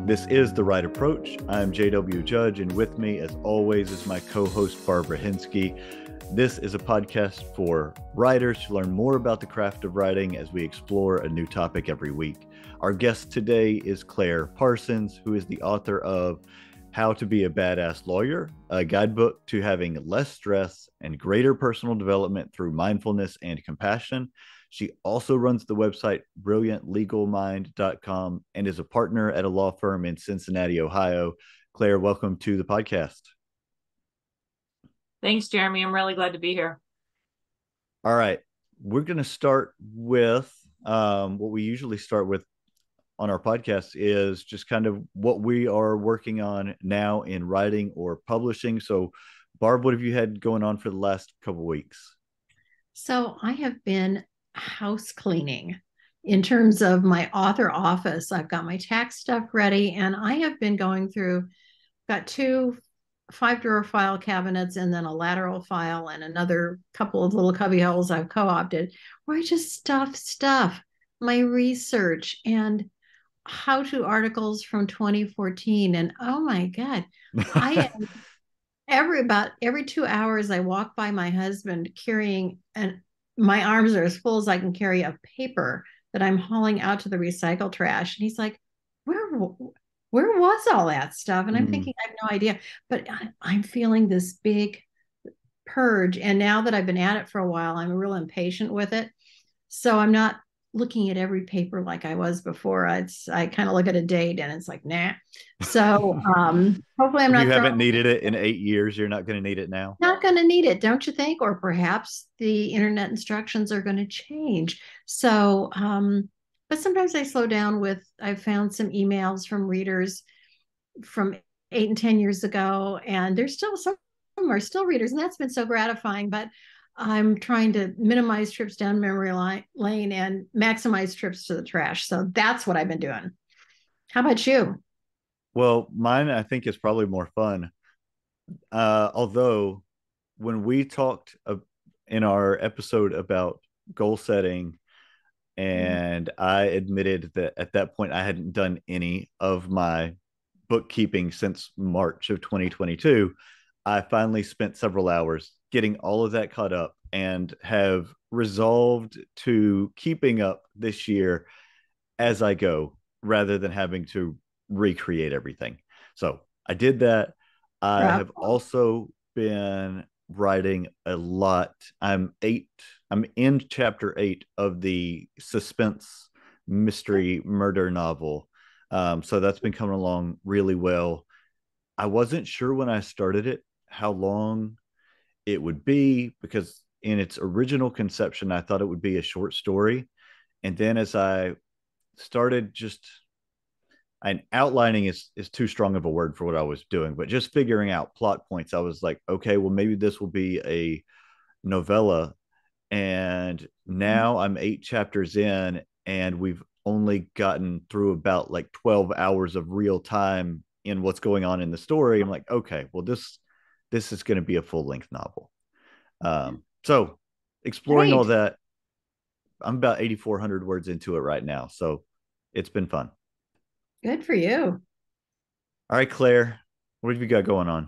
This is The Right Approach. I'm JW Judge, and with me, as always, is my co-host Barbara Hinsky. This is a podcast for writers to learn more about the craft of writing as we explore a new topic every week. Our guest today is Claire Parsons, who is the author of How to Be a Badass Lawyer, a guidebook to having less stress and greater personal development through mindfulness and compassion. She also runs the website brilliantlegalmind.com and is a partner at a law firm in Cincinnati, Ohio. Claire, welcome to the podcast. Thanks, Jeremy. I'm really glad to be here. All right. We're going to start with what we usually start with on our podcast is just kind of what we are working on now in writing or publishing. So, Barb, what have you had going on for the last couple of weeks? So I have been house cleaning in terms of my author office. I've got my tax stuff ready, and I have been going through, got two 5-drawer file cabinets and then a lateral file and another couple of little cubby holes I've co-opted where I just stuff my research and how-to articles from 2014. And oh my God, I every 2 hours I walk by my husband carrying, and my arms are as full as I can carry of paper that I'm hauling out to the recycle trash. And he's like, where was all that stuff? And I'm thinking, I have no idea, but I'm feeling this big purge. And now that I've been at it for a while, I'm real impatient with it. So I'm not looking at every paper like I was before. I kind of look at a date and it's like, nah. So hopefully I'm if not. You haven't needed it in 8 years. You're not going to need it now. Not going to need it, don't you think? Or perhaps the internet instructions are going to change. So, but sometimes I slow down with. I've found some emails from readers from 8 and 10 years ago, and there's still some are still readers, and that's been so gratifying. But I'm trying to minimize trips down memory lane and maximize trips to the trash. So that's what I've been doing. How about you? Well, mine, I think, is probably more fun. Although, when we talked in our episode about goal setting, and I admitted that at that point I hadn't done any of my bookkeeping since March of 2022, I finally spent several hours getting all of that caught up and have resolved to keeping up this year as I go rather than having to recreate everything. So I did that. I have also been writing a lot. I'm in chapter 8 of the suspense mystery murder novel. So that's been coming along really well. I wasn't sure when I started it how long it would be, because in its original conception, I thought it would be a short story. And then as I started and outlining is too strong of a word for what I was doing, but just figuring out plot points, I was like, okay, well, maybe this will be a novella. And now I'm 8 chapters in, and we've only gotten through about like 12 hours of real time in what's going on in the story. I'm like, okay, well, this is going to be a full-length novel. So exploring all that, I'm about 8,400 words into it right now. So it's been fun. Good for you. All right, Claire, what have you got going on?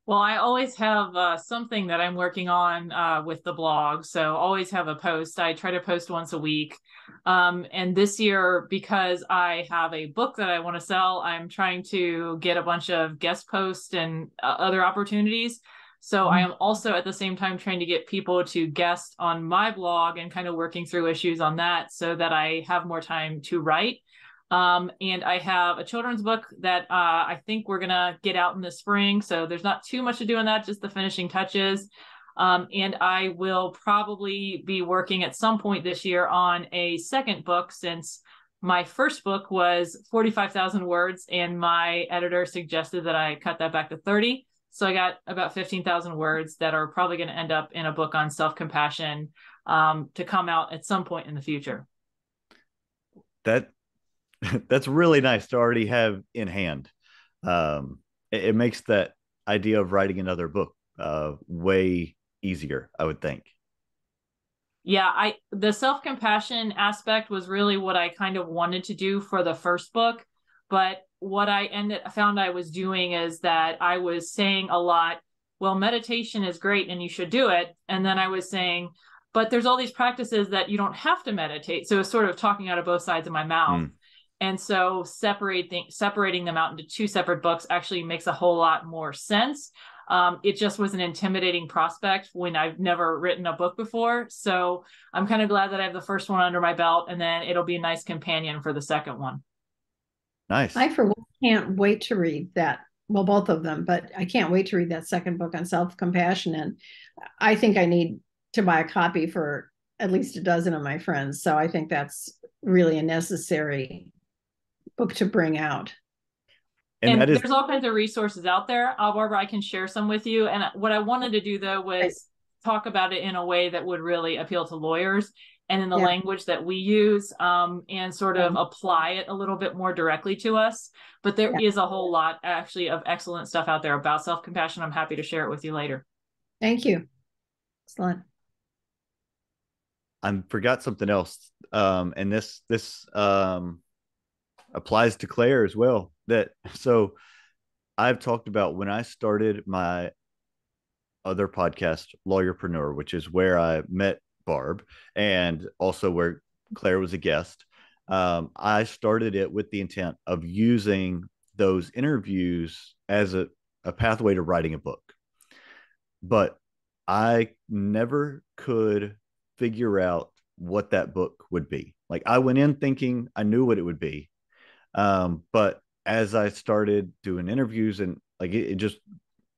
Well, I always have something that I'm working on with the blog. So always have a post. I try to post once a week. And this year, because I have a book that I want to sell, I'm trying to get a bunch of guest posts and other opportunities. So I am also at the same time trying to get people to guest on my blog and kind of working through issues on that so that I have more time to write. And I have a children's book that I think we're going to get out in the spring. So there's not too much to do in that, just the finishing touches. And I will probably be working at some point this year on a second book, since my first book was 45,000 words and my editor suggested that I cut that back to 30. So I got about 15,000 words that are probably going to end up in a book on self-compassion to come out at some point in the future. That's really nice to already have in hand. It makes that idea of writing another book way easier, I would think. Yeah, the self-compassion aspect was really what I kind of wanted to do for the first book. But what I found I was doing is that I was saying a lot, well, meditation is great and you should do it. And then I was saying, but there's all these practices that you don't have to meditate. So it's sort of talking out of both sides of my mouth. Mm. And so separating them out into two separate books actually makes a whole lot more sense. It just was an intimidating prospect when I've never written a book before. So I'm kind of glad that I have the first one under my belt, and then it'll be a nice companion for the second one. Nice. I, for one, can't wait to read that. Well, both of them, but I can't wait to read that second book on self-compassion. And I think I need to buy a copy for at least a dozen of my friends. So I think that's really a necessary book to bring out. And there's all kinds of resources out there. Barbara, I can share some with you. And what I wanted to do, though, was talk about it in a way that would really appeal to lawyers and in the language that we use, and sort of apply it a little bit more directly to us. But there is a whole lot, actually, of excellent stuff out there about self-compassion. I'm happy to share it with you later. Thank you. Excellent. I forgot something else. And this applies to Claire as well. So I've talked about when I started my other podcast, Lawyerpreneur, which is where I met Barb and also where Claire was a guest. I started it with the intent of using those interviews as a pathway to writing a book. But I never could figure out what that book would be. Like, I went in thinking I knew what it would be. But as I started doing interviews and like it just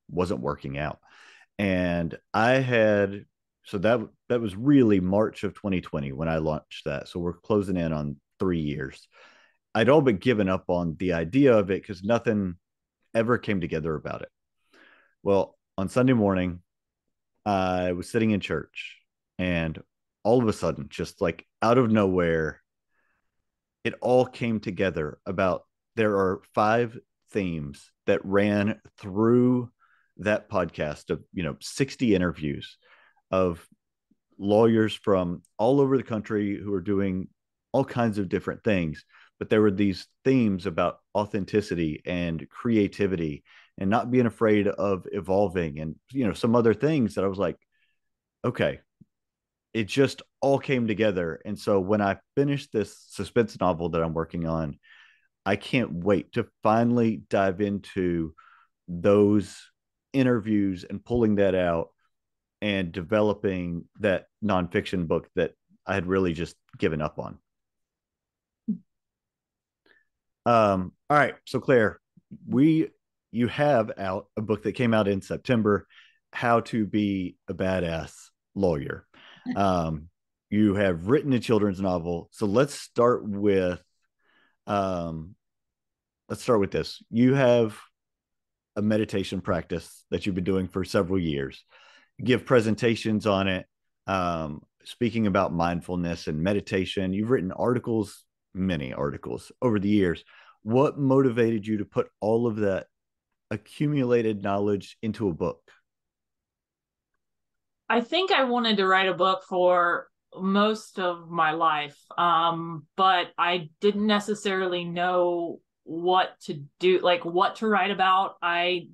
wasn't working out. And so that was really March of 2020 when I launched that. So we're closing in on 3 years. I'd all but given up on the idea of it because nothing ever came together about it. Well, on Sunday morning, I was sitting in church and all of a sudden, just like out of nowhere, it all came together about there are 5 themes that ran through that podcast of 60 interviews of lawyers from all over the country who are doing all kinds of different things, but there were these themes about authenticity and creativity and not being afraid of evolving and some other things that I was like, okay, it just all came together. And so when I finished this suspense novel that I'm working on, I can't wait to finally dive into those interviews and pulling that out and developing that nonfiction book that I had really just given up on. All right. So Claire, you have out a book that came out in September, How to Be a Badass Lawyer. You have written a children's novel. So let's start with this. You have a meditation practice that you've been doing for several years. You give presentations on it, speaking about mindfulness and meditation. You've written articles, many articles over the years. What motivated you to put all of that accumulated knowledge into a book? I think I wanted to write a book for most of my life, but I didn't necessarily know what to do, like what to write about. I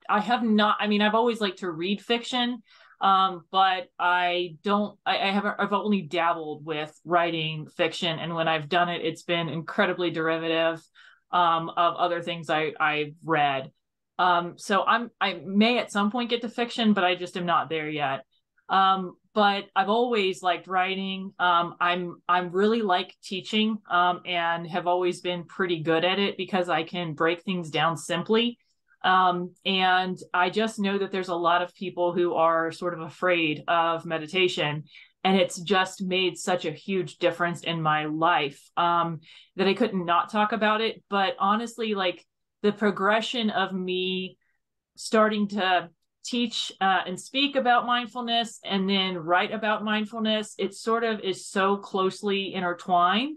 have not, I mean, I've always liked to read fiction, but I've only dabbled with writing fiction. And when I've done it, it's been incredibly derivative, of other things I've read. So I may at some point get to fiction, but I just am not there yet. But I've always liked writing. I'm really like teaching, and have always been pretty good at it because I can break things down simply. And I just know that there's a lot of people who are sort of afraid of meditation, and it's just made such a huge difference in my life, that I couldn't not talk about it. But honestly, like the progression of me starting to teach and speak about mindfulness and then write about mindfulness, it sort of is so closely intertwined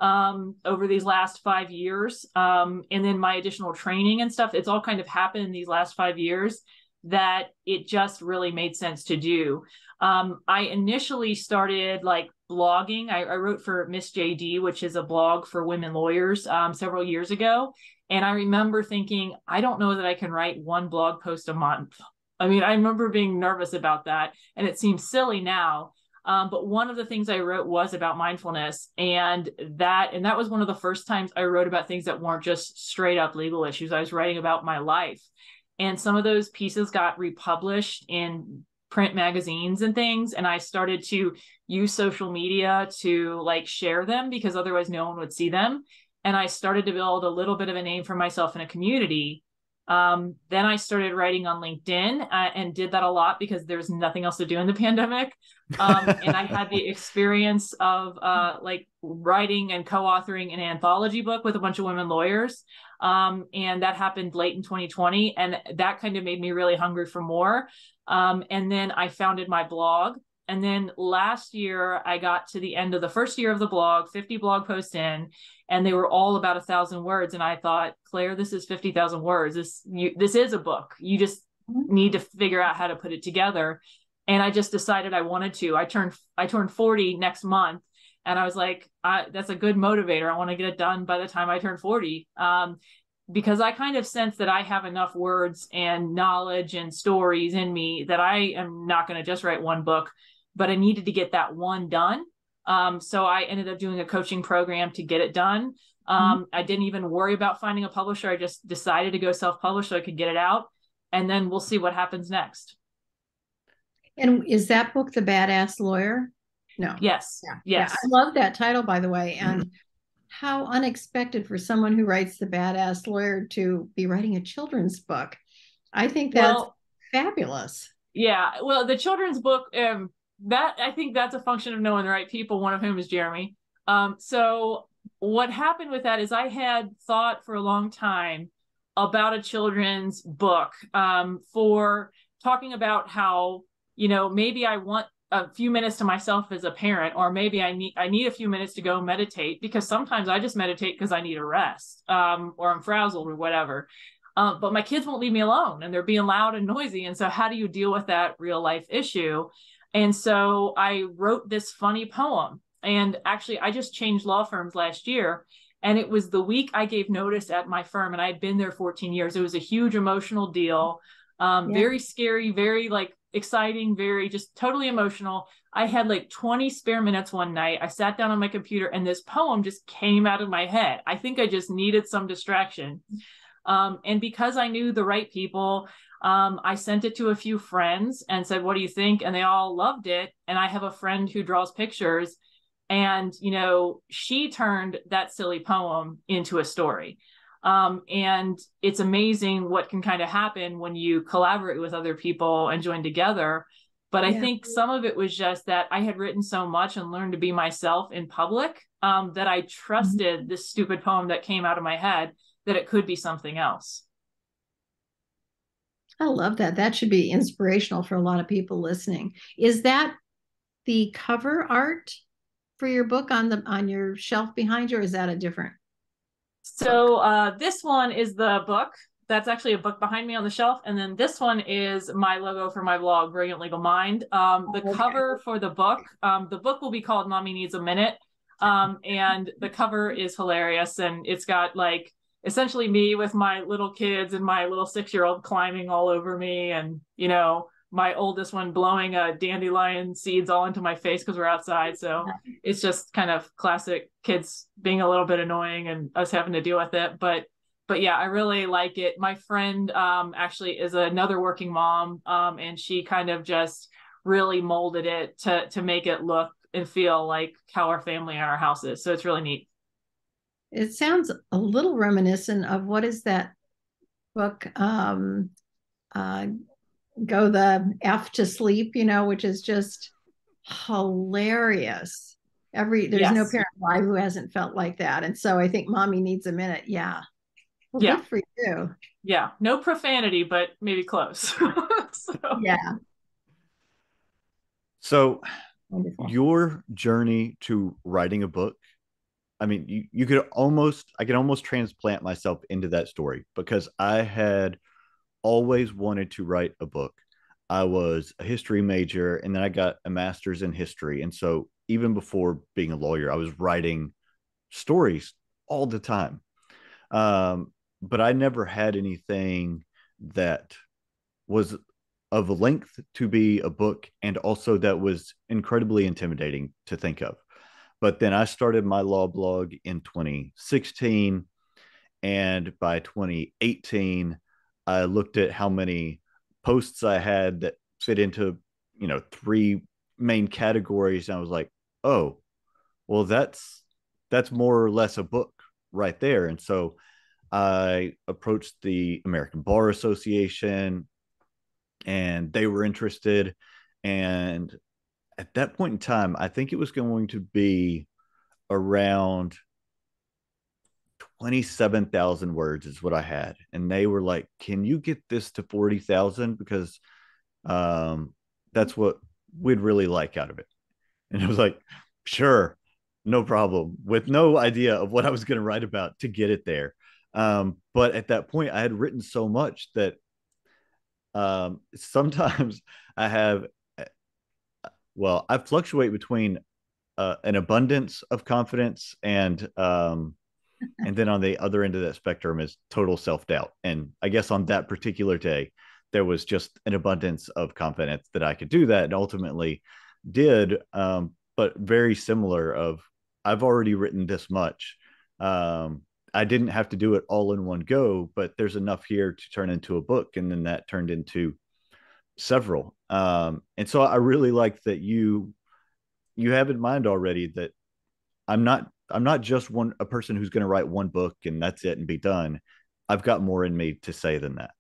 over these last 5 years. And then my additional training and stuff, it's all kind of happened in these last 5 years that it just really made sense to do. I initially started like blogging. I wrote for Miss JD, which is a blog for women lawyers, several years ago. And I remember thinking, I don't know that I can write one blog post a month. I mean, I remember being nervous about that, and it seems silly now. But one of the things I wrote was about mindfulness, and that was one of the first times I wrote about things that weren't just straight up legal issues. I was writing about my life, and some of those pieces got republished in print magazines and things, and I started to use social media to like share them because otherwise no one would see them. And I started to build a little bit of a name for myself in a community. Then I started writing on LinkedIn, and did that a lot because there's nothing else to do in the pandemic. And I had the experience of like writing and co-authoring an anthology book with a bunch of women lawyers. And that happened late in 2020. And that kind of made me really hungry for more. And then I founded my blog. And then last year, I got to the end of the first year of the blog, 50 blog posts in, and they were all about 1,000 words. And I thought, Claire, this is 50,000 words. This is a book. You just need to figure out how to put it together. And I just decided I wanted to. I turned 40 next month, and I was like, that's a good motivator. I want to get it done by the time I turn 40. Because I kind of sense that I have enough words and knowledge and stories in me that I am not going to just write one book, but I needed to get that one done. So I ended up doing a coaching program to get it done. I didn't even worry about finding a publisher. I just decided to go self-publish so I could get it out, and then we'll see what happens next. And is that book The Badass Lawyer? No. Yes. Yeah. Yes. Yeah. I love that title, by the way. And how unexpected for someone who writes The Badass Lawyer to be writing a children's book. I think that's fabulous. Yeah. Well, the children's book, I think that's a function of knowing the right people, one of whom is Jeremy. So what happened with that is I had thought for a long time about a children's book, for talking about how, maybe I want a few minutes to myself as a parent, or maybe I need a few minutes to go meditate, because sometimes I just meditate because I need a rest, or I'm frazzled or whatever. But my kids won't leave me alone, and they're being loud and noisy. And so how do you deal with that real life issue? And so I wrote this funny poem, and actually I just changed law firms last year. And it was the week I gave notice at my firm, and I had been there 14 years. It was a huge emotional deal. Very scary, very like exciting, very just totally emotional. I had like 20 spare minutes one night. I sat down on my computer, and this poem just came out of my head. I think I just needed some distraction. And because I knew the right people, I sent it to a few friends and said, what do you think? And they all loved it. And I have a friend who draws pictures, and, she turned that silly poem into a story. And it's amazing what can kind of happen when you collaborate with other people and join together. But I think some of it was just that I had written so much and learned to be myself in public, that I trusted this stupid poem that came out of my head, that it could be something else. I love that. That should be inspirational for a lot of people listening. Is that the cover art for your book on your shelf behind you, or is that a different? So this one is the book. That's actually a book behind me on the shelf. And then this one is my logo for my blog, Brilliant Legal Mind. Cover for the book will be called Mommy Needs a Minute. And the cover is hilarious. And it's got like essentially me with my little kids and my little 6-year-old climbing all over me. And, my oldest one blowing dandelion seeds all into my face because we're outside. So it's just kind of classic kids being a little bit annoying and us having to deal with it. But yeah, I really like it. My friend actually is another working mom, and she kind of just really molded it to make it look and feel like how our family and our house is. So it's really neat. It sounds a little reminiscent of, what is that book? Go the F to Sleep, which is just hilarious. There's no parent alive who hasn't felt like that. And so I think Mommy Needs a Minute. Yeah. Well, good for you. Yeah. No profanity, but maybe close. Yeah. So Wonderful. Your journey to writing a book, I mean, I could almost transplant myself into that story, because I had always wanted to write a book. I was a history major, and then I got a master's in history. And so even before being a lawyer, I was writing stories all the time. But I never had anything that was of length to be a book, and also that was incredibly intimidating to think of. But then I started my law blog in 2016, and by 2018, I looked at how many posts I had that fit into, three main categories, and I was like, oh, well, that's more or less a book right there. And so I approached the American Bar Association, and they were interested. And at that point in time, I think it was going to be around 27,000 words is what I had. And they were like, can you get this to 40,000? Because that's what we'd really like out of it. And I was like, sure, no problem, with no idea of what I was going to write about to get it there. But at that point, I had written so much that sometimes I have, well, I fluctuate between an abundance of confidence and then on the other end of that spectrum is total self-doubt. And I guess on that particular day, there was just an abundance of confidence that I could do that, and ultimately did. But very similar of, I've already written this much. I didn't have to do it all in one go, but there's enough here to turn into a book. And then that turned into several. And so I really like that you have in mind already that I'm not just a person who's going to write one book and that's it and be done. I've got more in me to say than that.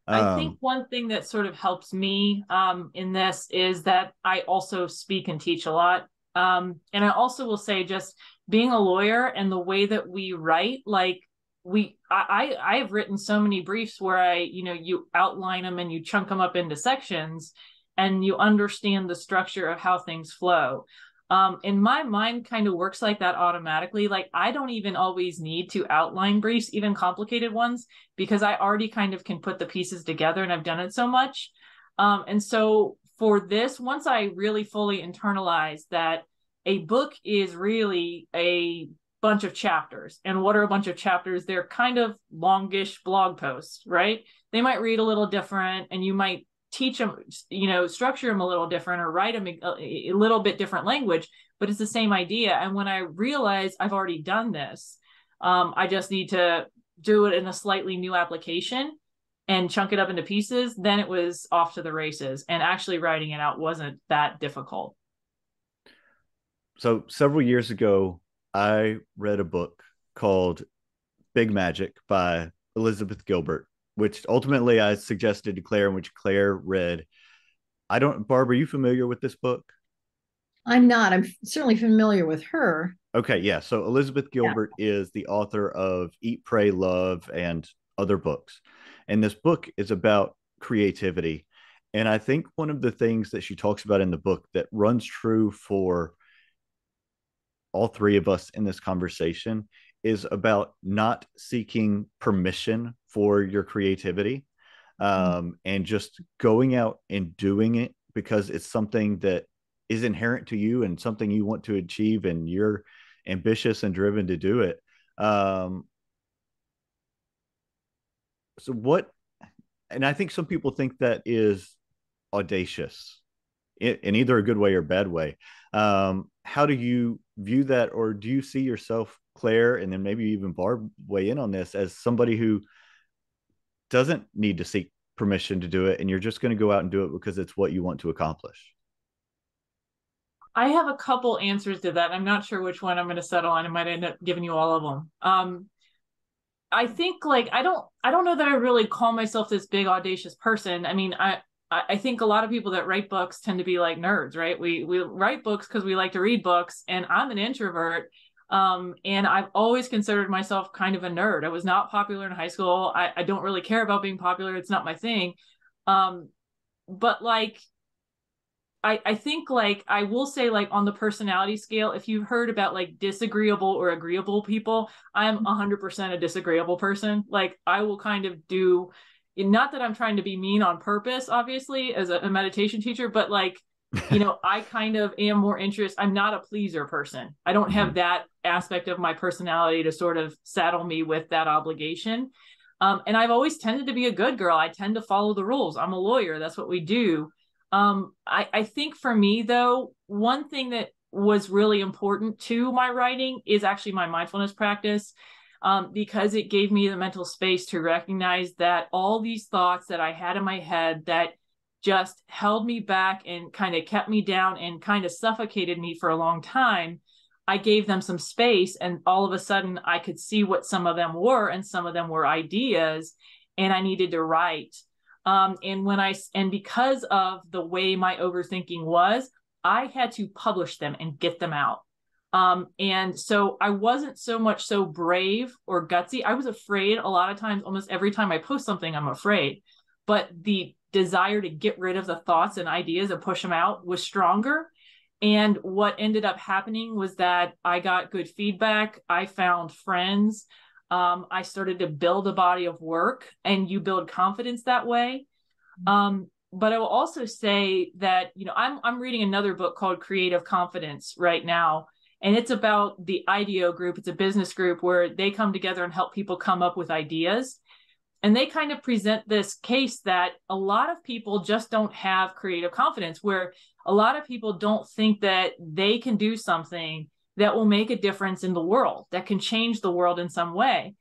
I think one thing that sort of helps me in this is that I also speak and teach a lot. And I also will say, just being a lawyer and the way that we write, like I've written so many briefs where you outline them and you chunk them up into sections and you understand the structure of how things flow. And my mind kind of works like that automatically. Like, I don't even always need to outline briefs, even complicated ones, because I already kind of can put the pieces together and I've done it so much. And so for this, once I really fully internalize that a book is really a bunch of chapters. And what are a bunch of chapters? They're kind of longish blog posts, right? They might read a little different, and you might teach them, structure them a little different or write them a little bit different language, but it's the same idea. And when I realize I've already done this, I just need to do it in a slightly new application and chunk it up into pieces. Then it was off to the races, and actually writing it out wasn't that difficult. So several years ago, I read a book called Big Magic by Elizabeth Gilbert, which ultimately I suggested to Claire, and which Claire read. Barb, are you familiar with this book? I'm not. I'm certainly familiar with her. Okay, yeah. So Elizabeth Gilbert is the author of Eat, Pray, Love, and other books. And this book is about creativity. And I think one of the things that she talks about in the book that runs true for all three of us in this conversation is about not seeking permission for your creativity, and just going out and doing it because it's something that is inherent to you and something you want to achieve, and you're ambitious and driven to do it. So what, and I think some people think that is audacious in either a good way or bad way. How do you view that, or do you see yourself, Claire, and then maybe even Barb weigh in on this, as somebody who doesn't need to seek permission to do it, and you're just going to go out and do it because it's what you want to accomplish? I have a couple answers to that. I'm not sure which one I'm going to settle on. I might end up giving you all of them. I think, like, I don't know that I really call myself this big audacious person. I mean, I think a lot of people that write books tend to be like nerds, right? We write books because we like to read books, and I'm an introvert. And I've always considered myself kind of a nerd. I was not popular in high school. I don't really care about being popular. It's not my thing. But like, I think, like, I will say, like, on the personality scale, if you've heard about like disagreeable or agreeable people, I'm 100% a disagreeable person. Like, I will kind of do, not that I'm trying to be mean on purpose, obviously, as a meditation teacher, but like, I kind of am more interested. I'm not a pleaser person. I don't have that aspect of my personality to sort of saddle me with that obligation. And I've always tended to be a good girl. I tend to follow the rules. I'm a lawyer. That's what we do. I think for me, though, one thing that was really important to my writing is actually my mindfulness practice, because it gave me the mental space to recognize that all these thoughts that I had in my head that just held me back and kind of kept me down and kind of suffocated me for a long time, I gave them some space, and all of a sudden I could see what some of them were, and some of them were ideas, and I needed to write. And because of the way my overthinking was, I had to publish them and get them out. And so I wasn't so much so brave or gutsy. I was afraid a lot of times. Almost every time I post something, I'm afraid. But the desire to get rid of the thoughts and ideas and push them out was stronger. And what ended up happening was that I got good feedback. I found friends. I started to build a body of work, and you build confidence that way. But I will also say that, I'm reading another book called Creative Confidence right now. And it's about the IDEO group. It's a business group where they come together and help people come up with ideas. And they kind of present this case that a lot of people just don't have creative confidence, where a lot of people don't think that they can do something that will make a difference in the world, that can change the world in some way.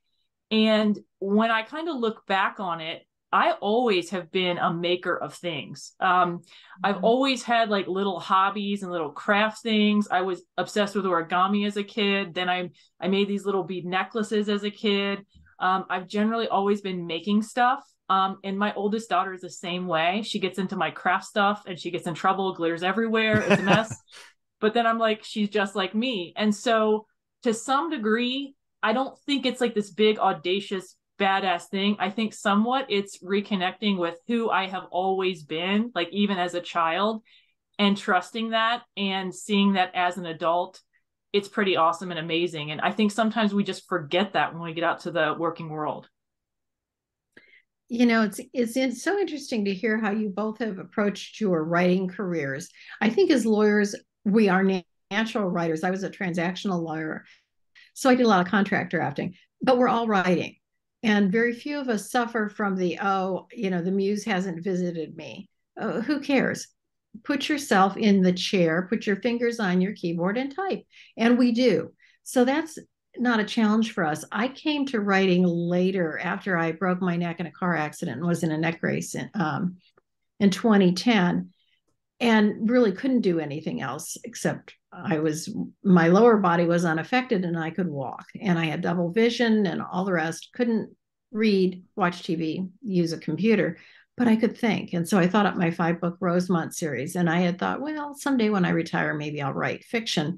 And when I kind of look back on it, I always have been a maker of things. I've always had like little hobbies and little craft things. I was obsessed with origami as a kid. Then I made these little bead necklaces as a kid. I've generally always been making stuff. And my oldest daughter is the same way. She gets into my craft stuff and she gets in trouble, glitters everywhere. It's a mess. But then I'm like, she's just like me. And so to some degree, I don't think it's like this big, audacious, badass thing. I think somewhat it's reconnecting with who I have always been, like even as a child, and trusting that and seeing that as an adult. It's pretty awesome and amazing. And I think sometimes we just forget that when we get out to the working world. It's so interesting to hear how you both have approached your writing careers. I think as lawyers, we are natural writers. I was a transactional lawyer, so I did a lot of contract drafting, but we're all writing. And very few of us suffer from the muse hasn't visited me. Who cares? Put yourself in the chair, put your fingers on your keyboard and type. And we do. So that's not a challenge for us. I came to writing later after I broke my neck in a car accident and was in a neck brace in 2010, and really couldn't do anything else except my lower body was unaffected and I could walk, and I had double vision and all the rest. Couldn't read, watch TV, use a computer, but I could think. And so I thought up my 5-book Rosemont series, and I had thought, well, someday when I retire, maybe I'll write fiction.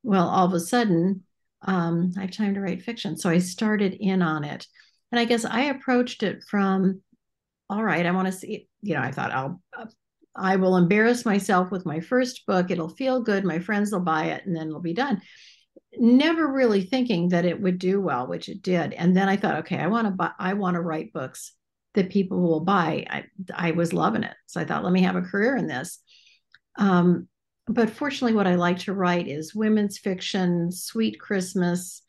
Well, all of a sudden, I have time to write fiction. So I started in on it. And I guess I approached it from, all right, I want to see, I thought I will embarrass myself with my first book. It'll feel good. My friends will buy it, and then it'll be done. Never really thinking that it would do well, which it did. And then I thought, okay, I want to write books that people will buy. I was loving it. So I thought, let me have a career in this. But fortunately, what I like to write is women's fiction, sweet Christmas,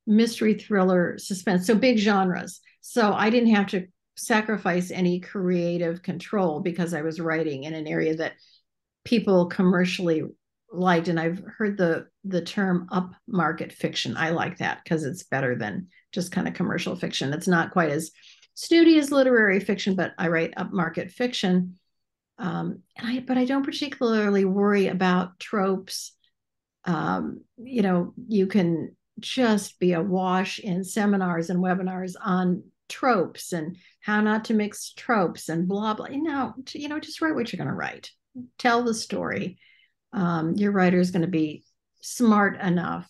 mystery, thriller, suspense. So big genres. So I didn't have to sacrifice any creative control because I was writing in an area that people commercially liked. And I've heard the term upmarket fiction. I like that because it's better than just kind of commercial fiction. It's not quite as snooty as literary fiction, but I write upmarket fiction. But I don't particularly worry about tropes. You can just be awash in seminars and webinars on tropes and how not to mix tropes and blah blah. Just write what you're going to write. Tell the story. Your writer is going to be smart enough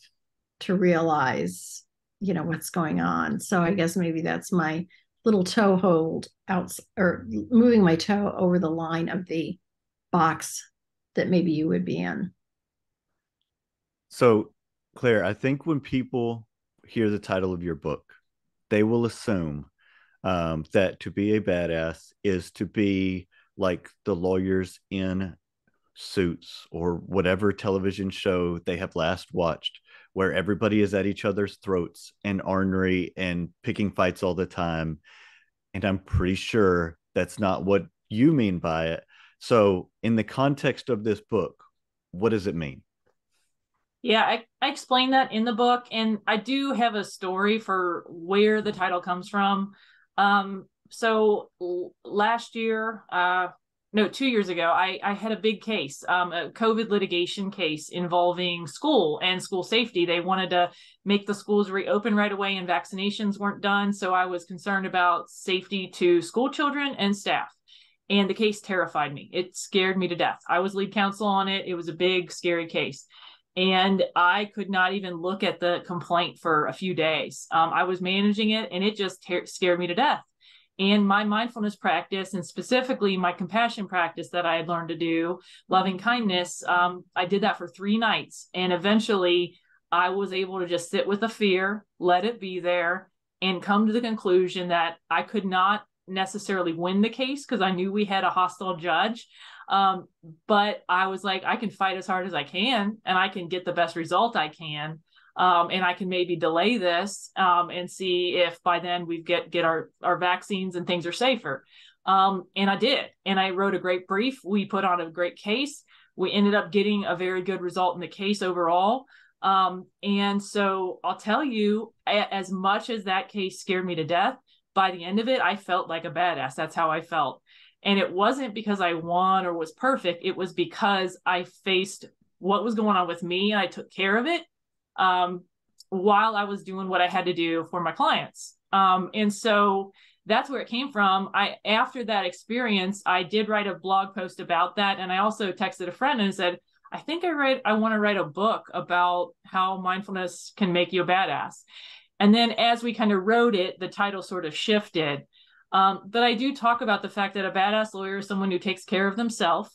to realize, what's going on. So I guess maybe that's my little toe hold out, or moving my toe over the line of the box that maybe you would be in. So, Claire, I think when people hear the title of your book, they will assume that to be a badass is to be like the lawyers in Suits or whatever television show they have last watched, where everybody is at each other's throats and ornery and picking fights all the time. And I'm pretty sure that's not what you mean by it. So, in the context of this book, what does it mean? Yeah, I explained that in the book, and I do have a story for where the title comes from. So last year, no, 2 years ago, I had a big case, a COVID litigation case involving school and school safety. They wanted to make the schools reopen right away, and vaccinations weren't done. So I was concerned about safety to school children and staff. And the case terrified me. It scared me to death. I was lead counsel on it. It was a big, scary case. And I could not even look at the complaint for a few days. I was managing it, and it just scared me to death. And my mindfulness practice, and specifically my compassion practice that I had learned to do, loving kindness, I did that for 3 nights. And eventually I was able to just sit with the fear, let it be there, and come to the conclusion that I could not necessarily win the case because I knew we had a hostile judge. But I was like, I can fight as hard as I can, and I can get the best result I can. And I can maybe delay this and see if by then we get our vaccines and things are safer. And I did. And I wrote a great brief. We put on a great case. We ended up getting a very good result in the case overall. And so I'll tell you, as much as that case scared me to death, by the end of it, I felt like a badass. That's how I felt. And it wasn't because I won or was perfect. It was because I faced what was going on with me, and I took care of it while I was doing what I had to do for my clients. And so that's where it came from. After that experience, I did write a blog post about that. And I also texted a friend and said, I think I want to write a book about how mindfulness can make you a badass. And then as we kind of wrote it, the title sort of shifted. But I do talk about the fact that a badass lawyer is someone who takes care of themselves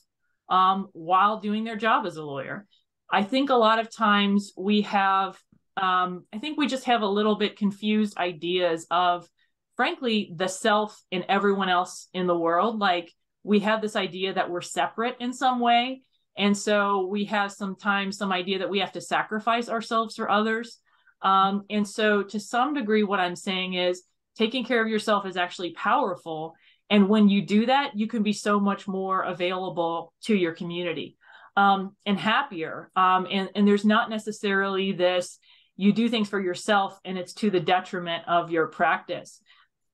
while doing their job as a lawyer. I think a lot of times we have, I think we just have a little bit confused ideas of, frankly, the self and everyone else in the world. Like, we have this idea that we're separate in some way. And so we have sometimes some idea that we have to sacrifice ourselves for others. And so to some degree, what I'm saying is taking care of yourself is actually powerful. And when you do that, you can be so much more available to your community and happier. And there's not necessarily this, you do things for yourself and it's to the detriment of your practice.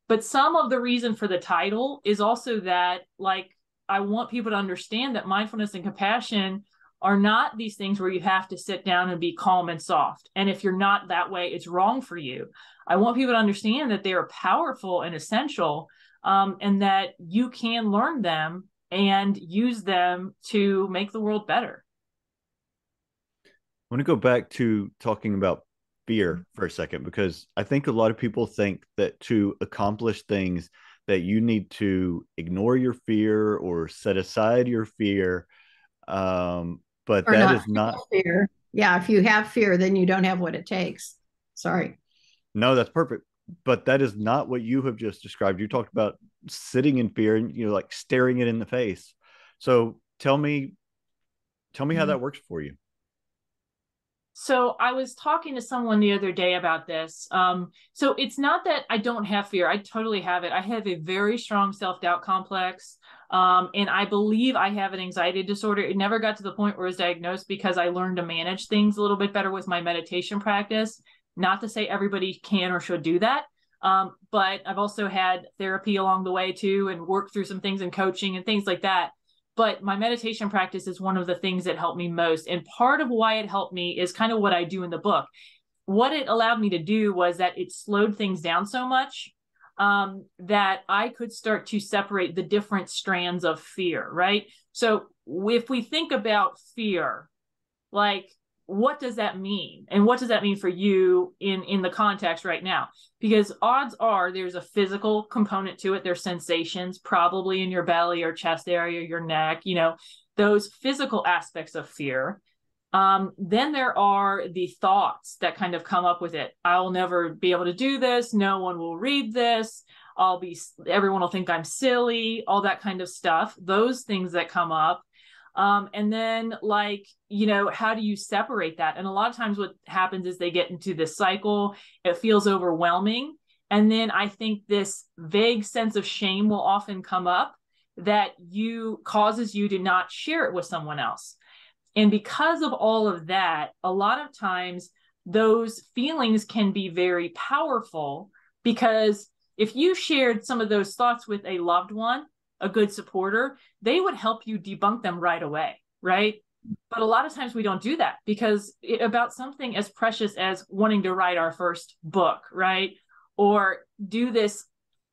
But some of the reason for the title is also that, like, I want people to understand that mindfulness and compassion are not these things where you have to sit down and be calm and soft. And if you're not that way, it's wrong for you. I want people to understand that they are powerful and essential, and that you can learn them and use them to make the world better. I want to go back to talking about fear for a second, because I think a lot of people think that to accomplish things that you need to ignore your fear or set aside your fear. But Or that not is not fear. Yeah, if you have fear, then you don't have what it takes. Sorry. No, that's perfect. But that is not what you have just described. You talked about sitting in fear and, like staring it in the face. So tell me how that works for you. So I was talking to someone the other day about this. So it's not that I don't have fear. I totally have it. I have a very strong self-doubt complex. And I believe I have an anxiety disorder. It never got to the point where it was diagnosed because I learned to manage things a little bit better with my meditation practice. Not to say everybody can or should do that. But I've also had therapy along the way too, and worked through some things in coaching and things like that. But my meditation practice is one of the things that helped me most. And part of why it helped me is kind of what I do in the book. What it allowed me to do was that it slowed things down so much that I could start to separate the different strands of fear, right? So if we think about fear, like, what does that mean? And what does that mean for you in the context right now? Because odds are there's a physical component to it. There's sensations probably in your belly or chest area, your neck, those physical aspects of fear. Then there are the thoughts that kind of come up with it. I'll never be able to do this. No one will read this. Everyone will think I'm silly, all that kind of stuff. Those things that come up. And then, like, you know, how do you separate that? And a lot of times what happens is they get into this cycle. It feels overwhelming. And then I think this vague sense of shame will often come up that you causes you to not share it with someone else. And because of all of that, a lot of times those feelings can be very powerful, because if you shared some of those thoughts with a loved one, a good supporter, they would help you debunk them right away, right? But a lot of times we don't do that, because about something as precious as wanting to write our first book, right? Or do this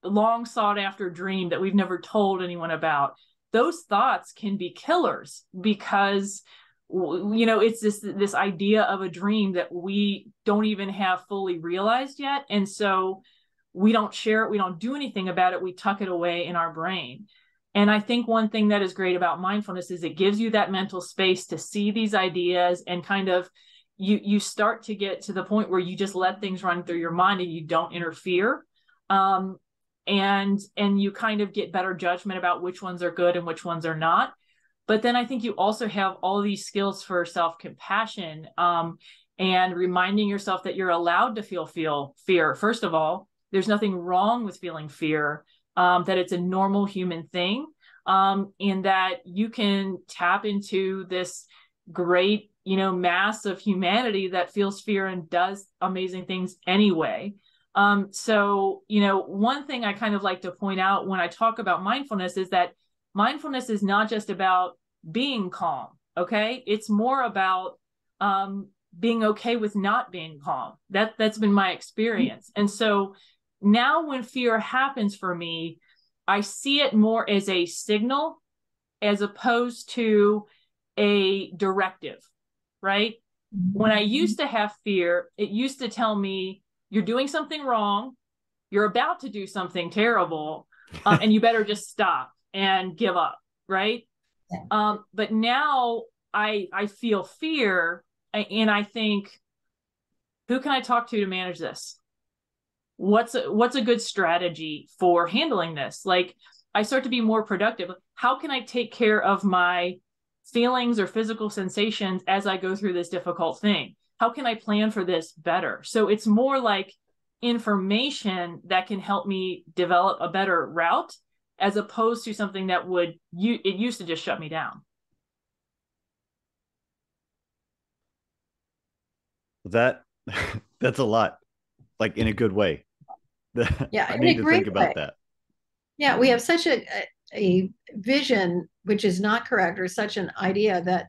long sought after dream that we've never told anyone about. Those thoughts can be killers, because you know, it's this idea of a dream that we don't even have fully realized yet. And so we don't share it, we don't do anything about it, we tuck it away in our brain. And I think one thing that is great about mindfulness is it gives you that mental space to see these ideas, and kind of you start to get to the point where you just let things run through your mind and you don't interfere. And you kind of get better judgment about which ones are good and which ones are not. But then I think you also have all these skills for self-compassion, and reminding yourself that you're allowed to feel fear. First of all, there's nothing wrong with feeling fear, that it's a normal human thing, and that you can tap into this great, you know, mass of humanity that feels fear and does amazing things anyway. So, you know, one thing I kind of like to point out when I talk about mindfulness is that mindfulness is not just about being calm. Okay. It's more about being okay with not being calm. That's been my experience. And so now when fear happens for me, I see it more as a signal as opposed to a directive, right? When I used to have fear, it used to tell me, you're doing something wrong, you're about to do something terrible, and you better just stop and give up, right? But now I feel fear, and I think, who can I talk to manage this? What's a good strategy for handling this? Like, I start to be more productive. How can I take care of my feelings or physical sensations as I go through this difficult thing? How can I plan for this better? So it's more like information that can help me develop a better route, as opposed to something that it used to just shut me down. That that's a lot, like in a good way. Yeah, I in a need to think great way. about that. Yeah, we have such a vision, which is not correct, or such an idea that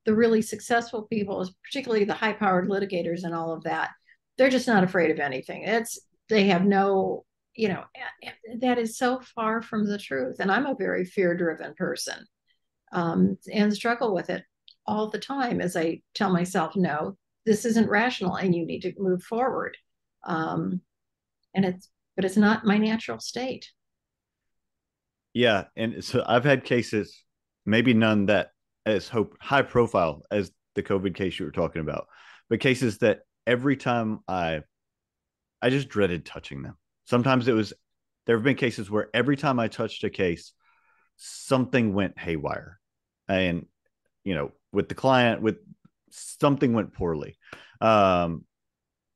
the really successful people, particularly the high powered litigators and all of that, they're just not afraid of anything. They have no, you know, that is so far from the truth. And I'm a very fear driven person, and struggle with it all the time as I tell myself, no, this isn't rational and you need to move forward. Um, and but it's not my natural state. Yeah, and so I've had cases, maybe none that as high profile as the COVID case you were talking about, but cases that every time I just dreaded touching them. Sometimes there have been cases where every time I touched a case, something went haywire, and you know, with the client, with something went poorly. Um,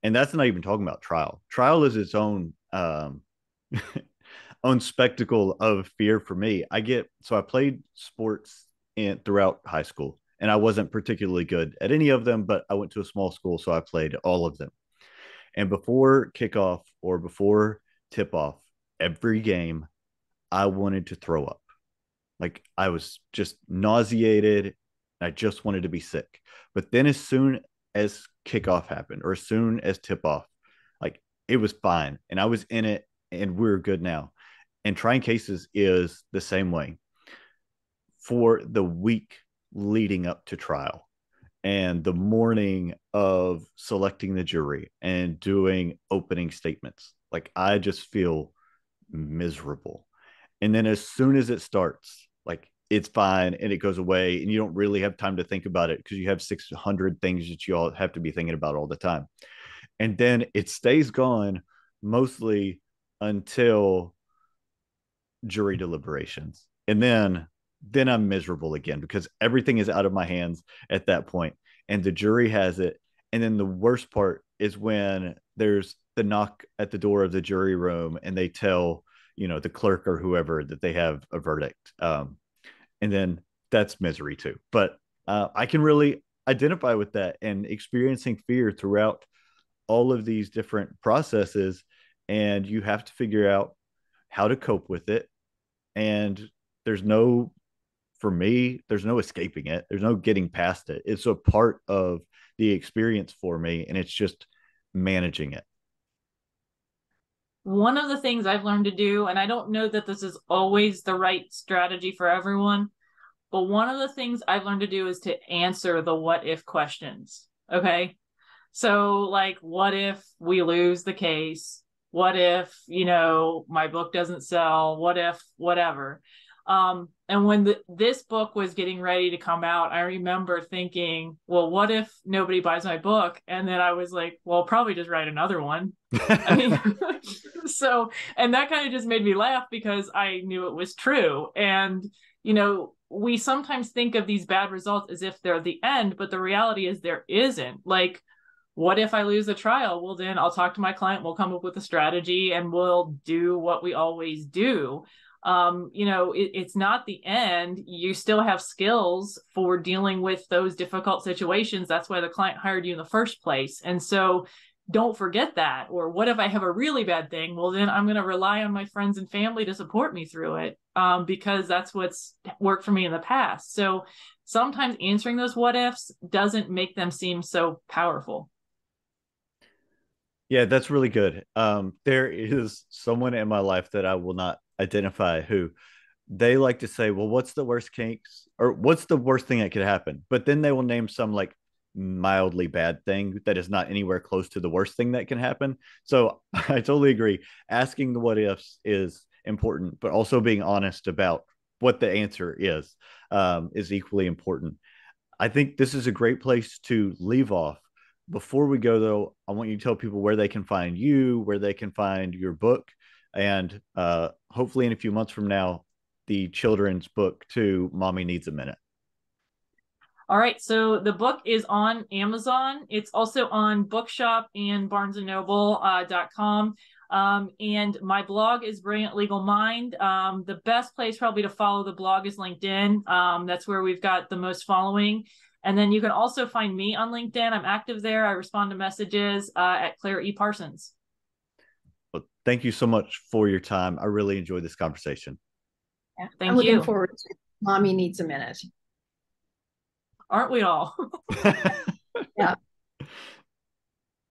and that's not even talking about trial. Trial is its own own spectacle of fear for me. I played sports throughout high school, and I wasn't particularly good at any of them, but I went to a small school, so I played all of them. And before kickoff or before tip off, every game, I wanted to throw up. Like, I was just nauseated. I just wanted to be sick. But then as soon as kickoff happened, or as soon as tip off, like, it was fine. And I was in it, and we're good now. And trying cases is the same way. For the week leading up to trial and the morning of selecting the jury and doing opening statements, like, I just feel miserable. And then as soon as it starts, like, it's fine and it goes away, and you don't really have time to think about it because you have 600 things that you all have to be thinking about all the time. And then it stays gone mostly until jury deliberations. And then then I'm miserable again because everything is out of my hands at that point, and the jury has it. And then the worst part is when there's the knock at the door of the jury room and they tell, the clerk or whoever that they have a verdict. And then that's misery too. But I can really identify with that and experiencing fear throughout all of these different processes. And you have to figure out how to cope with it. And there's no, for me, there's no escaping it. There's no getting past it. It's a part of the experience for me. And it's just managing it. One of the things I've learned to do, and I don't know that this is always the right strategy for everyone, but one of the things I've learned to do is to answer the what if questions. Okay. So, like, what if we lose the case? What if, my book doesn't sell? What if, whatever? And when this book was getting ready to come out, I remember thinking, well, what if nobody buys my book? And then I was like, well, I'll probably just write another one. I mean, and that kind of just made me laugh because I knew it was true. And, we sometimes think of these bad results as if they're the end, but the reality is there isn't. Like, what if I lose the trial? Well, then I'll talk to my client, we'll come up with a strategy, and we'll do what we always do. It's not the end. You still have skills for dealing with those difficult situations. That's why the client hired you in the first place. And so don't forget that. Or what if I have a really bad thing? Well, then I'm going to rely on my friends and family to support me through it, because that's what's worked for me in the past. So sometimes answering those what ifs doesn't make them seem so powerful. Yeah, that's really good. There is someone in my life that I will not identify who they like to say, well, what's the worst case or what's the worst thing that could happen? But then they will name some like mildly bad thing that is not anywhere close to the worst thing that can happen. So I totally agree. Asking the what ifs is important, but also being honest about what the answer is equally important. I think this is a great place to leave off. Before we go, though, I want you to tell people where they can find you, where they can find your book, and hopefully in a few months from now, the children's book too, Mommy Needs a Minute. All right. So the book is on Amazon. It's also on Bookshop and BarnesandNoble.com. And my blog is Brilliant Legal Mind. The best place probably to follow the blog is LinkedIn. That's where we've got the most following. And then you can also find me on LinkedIn. I'm active there. I respond to messages at Claire E. Parsons. Well, thank you so much for your time. I really enjoyed this conversation. Yeah, Thank I'm looking you. forward to Mommy Needs a Minute. Aren't we all?